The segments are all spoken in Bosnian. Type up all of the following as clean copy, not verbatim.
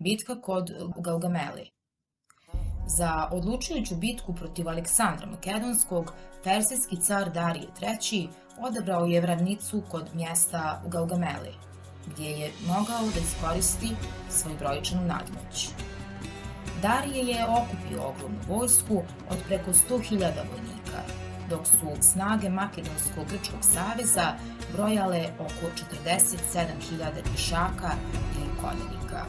Bitka kod Gaugamele. Za odlučujuću bitku protiv Aleksandra Makedonskog, persijski car Darije III odabrao je ravnicu kod mjesta Gaugamele, gdje je mogao da iskoristi svoju brojčanu nadmoć. Darije je okupio ogromnu vojsku od preko 100.000 vojnika, dok su snage Makedonsko-Grčkog saveza brojale oko 47.000 pješaka i konjenika.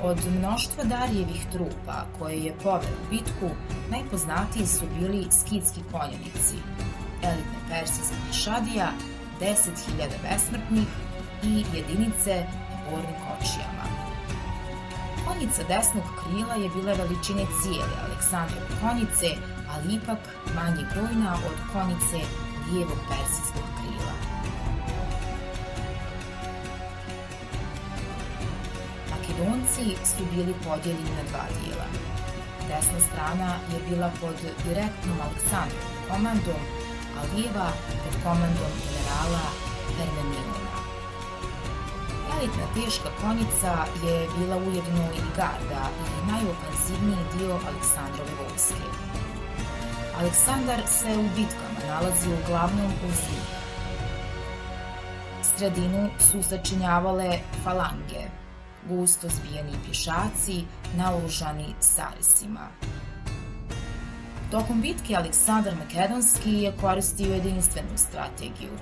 Od mnoštva Darijevih trupa koje je poveo u bitku, najpoznatiji su bili skitski konjenici, elitne persijske pješadija, 10.000 besmrtnih i jedinice na bornim kočijama. Konjica desnog krila je bila veličine cijele Aleksandrove konjice, ali ipak manje brojna od konjice lijevog persijskog krila. Makedonci su bili podijeljeni na dva dijela. Desna strana je bila pod direktnom Aleksandrovom komandom, a lijeva pod komandom generala Permeniona. Elitna teška konjica je bila ujedno i garda i najofanzivniji dio Aleksandrove vojske. Aleksandar se u bitkama nalazio uglavnom uz jug. Sredinu su sačinjavale falange, gusto zbijeni pješaci naoružani sarisima. Tokom bitke Aleksandar Makedonski je koristio jedinstvenu strategiju,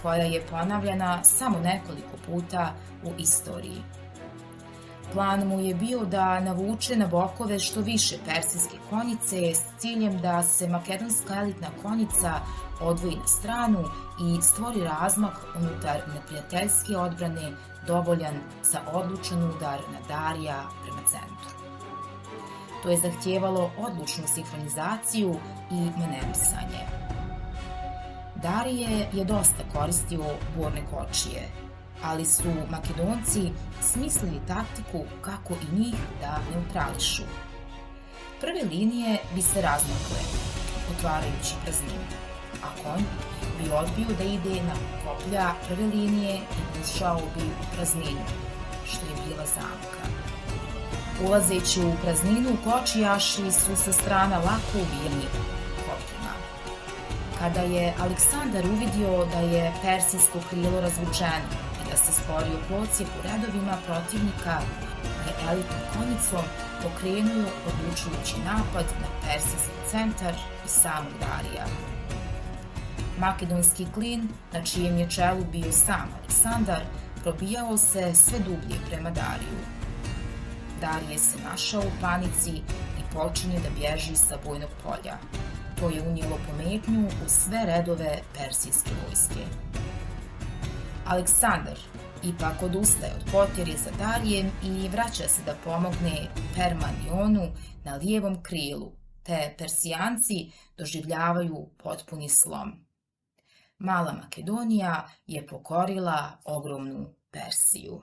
koja je ponavljana samo nekoliko puta u istoriji. Plan mu je bio da navuče na bokove što više persijske konjice s ciljem da se makedonska elitna konjica odvoji na stranu i stvori razmak unutar neprijateljske odbrane dovoljan za odlučan udar na Darija prema centru. To je zahtijevalo odlučnu sinhronizaciju i manevrisanje. Darije je dosta koristio borne kočije, ali su Makedonci smislili taktiku kako i njih da neutrališu. Prve linije bi se razmakle, otvarajući prazninu, a konj bi odbio da ide na koplja prve linije i ušao bi u prazninu, što je bila zamka. Ulazeći u prazninu, kočijaši su sa strana lako ubijeni kopljima. Kada je Aleksandar uvidio da je persijsko krilo razvučeno i da se stvorio procjep u redovima protivnika, je elitnom konjicom pokrenuo odlučujući napad na persijski centar i samog Darija. Makedonski klin, na čijem je čelu bio sam Aleksandar, probijao se sve dublje prema Dariju. Darije se našao u panici i počinje da bježi sa bojnog polja. To je unijelo pometnju u sve redove persijske vojske. Aleksandar ipak odustaje od potjere za Darijem i vraća se da pomogne Permanionu na lijevom krilu, te Persijanci doživljavaju potpuni slom. Mala Makedonija je pokorila ogromnu Persiju.